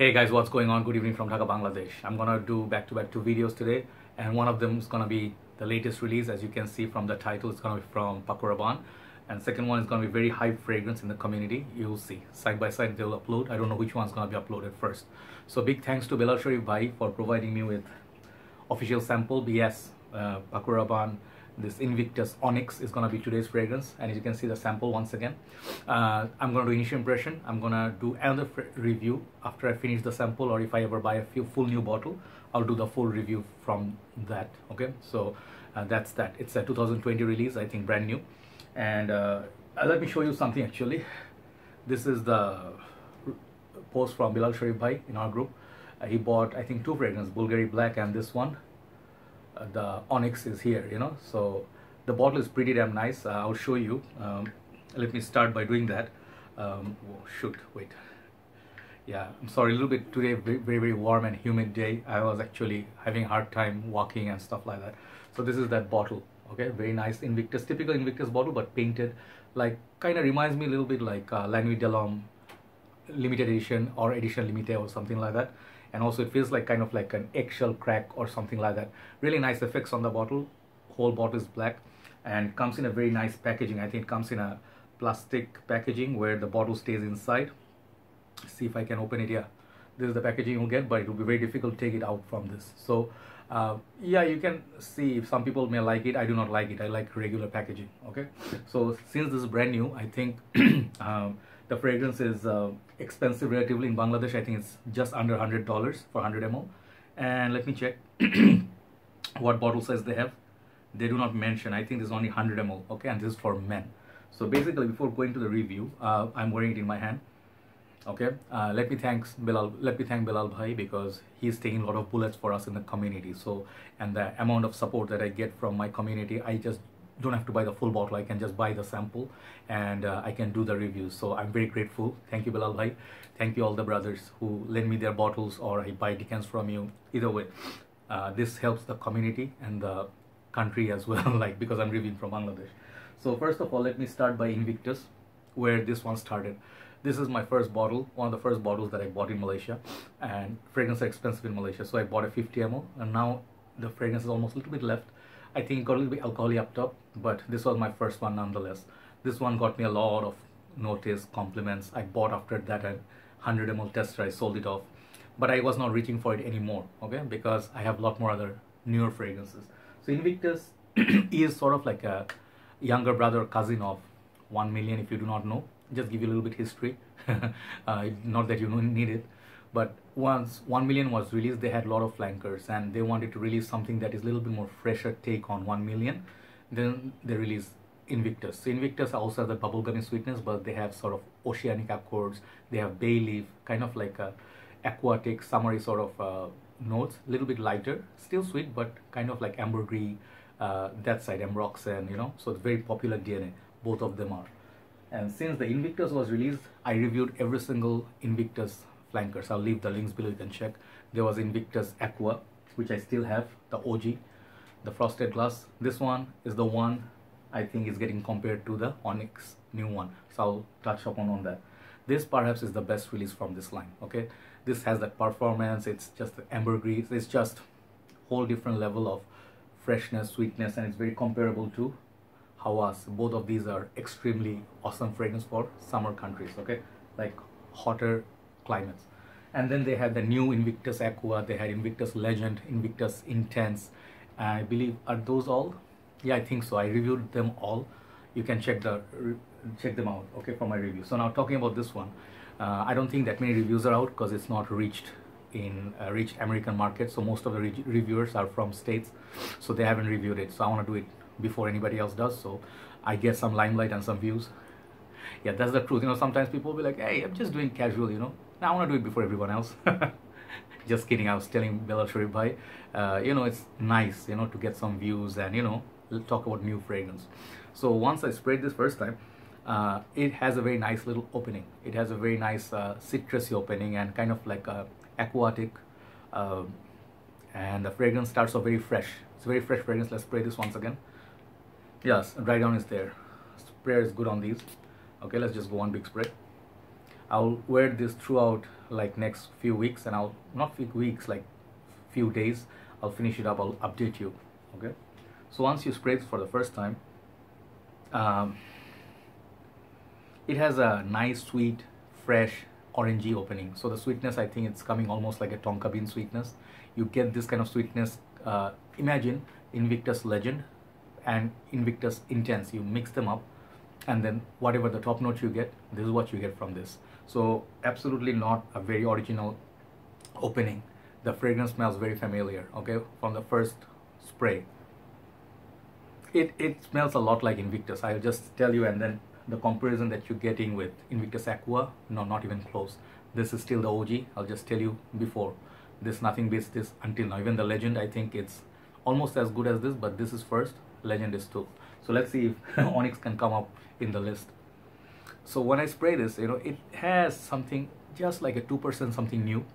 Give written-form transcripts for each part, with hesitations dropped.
Hey guys, what's going on? Good evening from Dhaka, Bangladesh. I'm gonna do back-to-back two videos today, and one of them is gonna be the latest release. As you can see from the title, it's gonna be from Paco Rabanne, and second one is gonna be very high fragrance in the community. You'll see side by side they'll upload. I don't know which one's gonna be uploaded first. So big thanks to Belal bhai for providing me with official sample. BS Paco Rabanne, this Invictus Onyx is gonna be today's fragrance, and as you can see the sample once again. I'm gonna do initial impression. I'm gonna do another review after I finish the sample, or if I ever buy a full new bottle, I'll do the full review from that. Okay, so that's that. It's a 2020 release, I think, brand new. And let me show you something actually. This is the post from Belal bhai in our group. He bought, I think, two fragrances, Bulgari Black and this one. The Onyx is here, you know, so the bottle is pretty damn nice. I'll show you. Let me start by doing that. Oh, shoot, wait. Yeah, I'm sorry, a little bit today, very warm and humid day. I was actually having a hard time walking and stuff like that. So this is that bottle. Okay, very nice Invictus, typical Invictus bottle, but painted like, kind of reminds me a little bit like La Nuit de l'Homme limited edition or edition limited or something like that. And also it feels like kind of like an eggshell crack or something like that. Really nice effects on the bottle. Whole bottle is black and comes in a very nice packaging. I think it comes in a plastic packaging where the bottle stays inside. See if I can open it. Yeah, this is the packaging you'll get, but it will be very difficult to take it out from this. So yeah, you can see if some people may like it. I do not like it. I like regular packaging. Okay, so since this is brand new, I think the fragrance is expensive relatively in Bangladesh. I think it's just under $100 for 100 ml. And let me check what bottle size they have. They do not mention. I think this is only 100 ml. Okay, and this is for men. So basically, before going to the review, I'm wearing it in my hand. Okay, let me thank Belal bhai, because he's taking a lot of bullets for us in the community. So, and the amount of support that I get from my community, I just don't have to buy the full bottle. I can just buy the sample and I can do the reviews. So I'm very grateful. Thank you, Belal bhai. Thank you all the brothers who lend me their bottles, or I buy decants from you. Either way, this helps the community and the country as well, like, because I'm reviewing from Bangladesh. So first of all, let me start by Invictus, where this one started. This is my first bottle, one of the first bottles that I bought in Malaysia, and fragrances are expensive in Malaysia. So I bought a 50 ml, and now the fragrance is almost a little bit left. I think it got a little bit alcoholic up top, but this was my first one nonetheless. This one got me a lot of notice, compliments. I bought after that a 100 ml tester. I sold it off, but I was not reaching for it anymore, okay, because I have a lot more other newer fragrances. So Invictus is sort of like a younger brother or cousin of 1 million, if you do not know. Just give you a little bit history. Not that you need it, but once 1 million was released, they had a lot of flankers, and they wanted to release something that is a little bit more fresher take on 1 million. Then they released Invictus. So Invictus also has the bubblegummy sweetness, but they have sort of oceanic accords. They have bay leaf, kind of like a aquatic, summery sort of notes. A little bit lighter, still sweet, but kind of like ambergris. That side, ambroxan, you know. So it's very popular DNA. Both of them are. And since the Invictus was released, I reviewed every single Invictus flankers. I'll leave the links below, you can check. There was Invictus Aqua, which I still have, the OG, the frosted glass. This one is the one I think is getting compared to the Onyx new one. So I'll touch upon on that. This perhaps is the best release from this line, okay? This has that performance, it's just ambergris, it's just whole different level of freshness, sweetness, and it's very comparable to Hawas. Both of these are extremely awesome fragrance for summer countries, okay, like hotter climates. And then they had the new Invictus Aqua, they had Invictus Legend, Invictus Intense. I believe, are those all? Yeah, I think so. I reviewed them all. You can check them out, okay, for my review. So now talking about this one, I don't think that many reviews are out because it's not reached American market. So most of the reviewers are from States, so they haven't reviewed it. So I want to do it before anybody else does, so I get some limelight and some views. Yeah, that's the truth. You know, sometimes people will be like, hey, I'm just doing casual, you know. Now I want to do it before everyone else. Just kidding. I was telling Belal bhai, you know, it's nice, you know, to get some views and, you know, talk about new fragrance. So once I sprayed this first time, it has a very nice little opening. It has a very nice citrusy opening and kind of like a aquatic, and the fragrance starts off very fresh. It's a very fresh fragrance. Let's spray this once again. Yes, Drydown is there. Sprayer is good on these. Okay, let's just go one big spray. I'll wear this throughout like next few weeks, and I'll not few weeks, like few days. I'll finish it up. I'll update you. Okay. So once you spray this for the first time, it has a nice, sweet, fresh, orangey opening. So the sweetness, I think it's coming almost like a tonka bean sweetness. You get this kind of sweetness. Imagine Invictus Legend and Invictus Intense. You mix them up, and then whatever the top note you get, this is what you get from this. So absolutely not a very original opening. The fragrance smells very familiar, okay, from the first spray. It smells a lot like Invictus. I'll just tell you, and then the comparison that you're getting with Invictus Aqua, no, not even close. This is still the OG. I'll just tell you before. This nothing beats this until now. Even the Legend, I think it's almost as good as this, but this is first, Legend is two. So let's see if Onyx can come up in the list. So when I spray this, you know, it has something just like a 2% something new,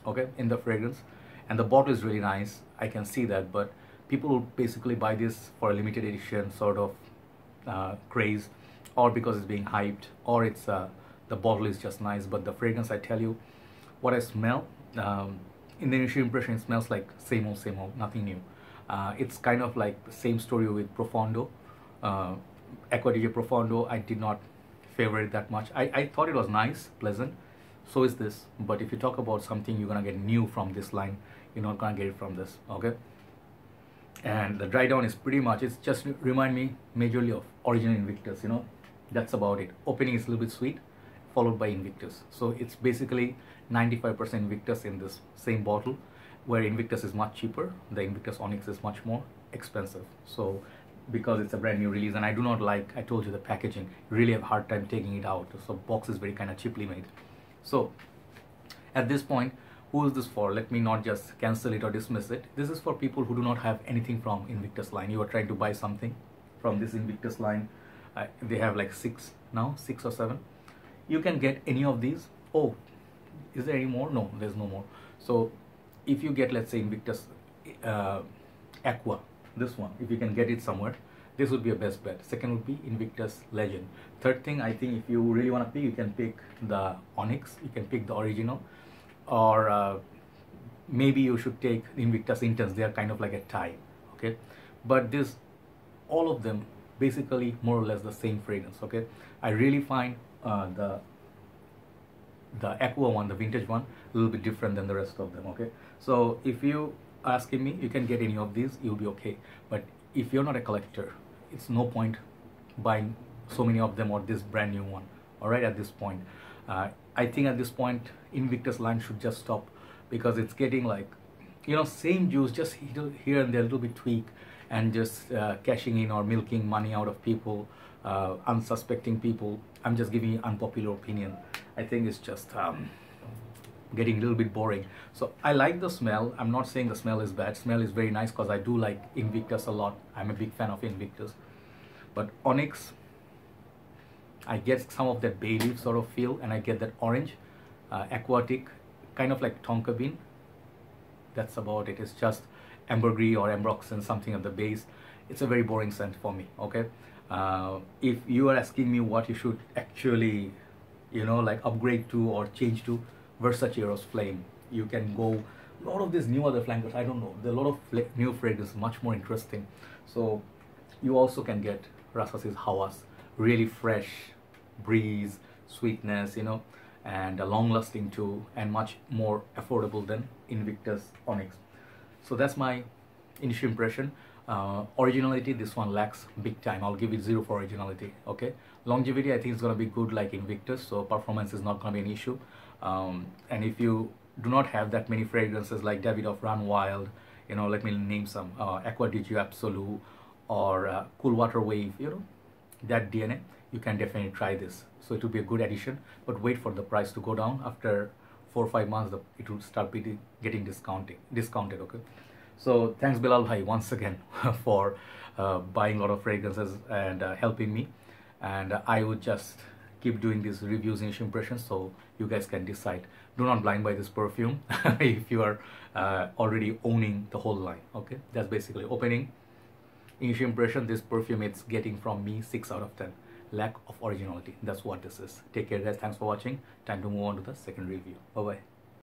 okay, in the fragrance. And the bottle is really nice. I can see that, but people will basically buy this for a limited edition sort of craze, or because it's being hyped, or it's the bottle is just nice. But the fragrance, I tell you, what I smell, in the initial impression, it smells like same old, nothing new. It's kind of like the same story with Profondo. Aqua DJ Profondo, I did not favor it that much. I thought it was nice, pleasant. So is this. But if you talk about something you're gonna get new from this line, you're not gonna get it from this, okay? And the Drydown is pretty much, it's just remind me majorly of original Invictus, you know. That's about it. Opening is a little bit sweet, followed by Invictus. So it's basically 95% Invictus in this same bottle, where Invictus is much cheaper. The Invictus Onyx is much more expensive. So because it's a brand new release, and I do not like, I told you, the packaging, really have a hard time taking it out. So box is very kind of cheaply made. So at this point, who is this for? Let me not just cancel it or dismiss it. This is for people who do not have anything from Invictus line. You are trying to buy something from this Invictus line. They have like 6 now, 6 or 7. You can get any of these. Oh, is there any more? No, there's no more. So if you get, let's say, Invictus Aqua, this one, if you can get it somewhere, this would be a best bet. Second would be Invictus Legend. Third thing, I think, if you really want to pick, you can pick the Onyx, you can pick the original, or maybe you should take Invictus Intense. They are kind of like a tie, okay? But this, all of them, basically more or less the same fragrance, okay? I really find the Aqua one, the vintage one, a little bit different than the rest of them, okay? So if you asking me, you can get any of these, you'll be okay. But if you're not a collector, it's no point buying so many of them or this brand new one, all right, at this point. I think at this point, Invictus line should just stop, because it's getting like, you know, same juice, just here and there, a little bit tweak, and just cashing in or milking money out of people, unsuspecting people. I'm just giving you unpopular opinion. I think it's just getting a little bit boring. So I like the smell. I'm not saying the smell is bad. Smell is very nice, because I do like Invictus a lot. I'm a big fan of Invictus. But Onyx, I get some of that bay leaf sort of feel, and I get that orange, aquatic, kind of like tonka bean. That's about it. It's just ambergris or ambroxan, something at the base. It's a very boring scent for me, okay? If you are asking me what you should actually, you know, like upgrade to or change to, Versace Rose Flame. You can go, a lot of these new other flankers, I don't know, there are a lot of new fragrances, much more interesting. So you also can get Rasasi's Hawas, really fresh breeze, sweetness, you know, and long lasting too, and much more affordable than Invictus Onyx. So that's my initial impression. Originality, this one lacks big time. I'll give it 0 for originality, okay? Longevity, I think it's going to be good like Invictus, so performance is not going to be an issue. And if you do not have that many fragrances like Davidoff Run Wild, you know, let me name some, Aqua di Gio Absolu, or Cool Water Wave, you know, that DNA, you can definitely try this. So it will be a good addition, but wait for the price to go down. After 4 or 5 months, it will start getting discounted, okay? So thanks Belal bhai once again for buying a lot of fragrances and helping me. And I would just keep doing these reviews, initial impressions, so you guys can decide. Do not blind buy this perfume if you are already owning the whole line, okay? That's basically opening, initial impression. This perfume, it's getting from me 6 out of 10. lack of originality. That's what this is. Take care guys, thanks for watching. Time to move on to the second review. Bye bye.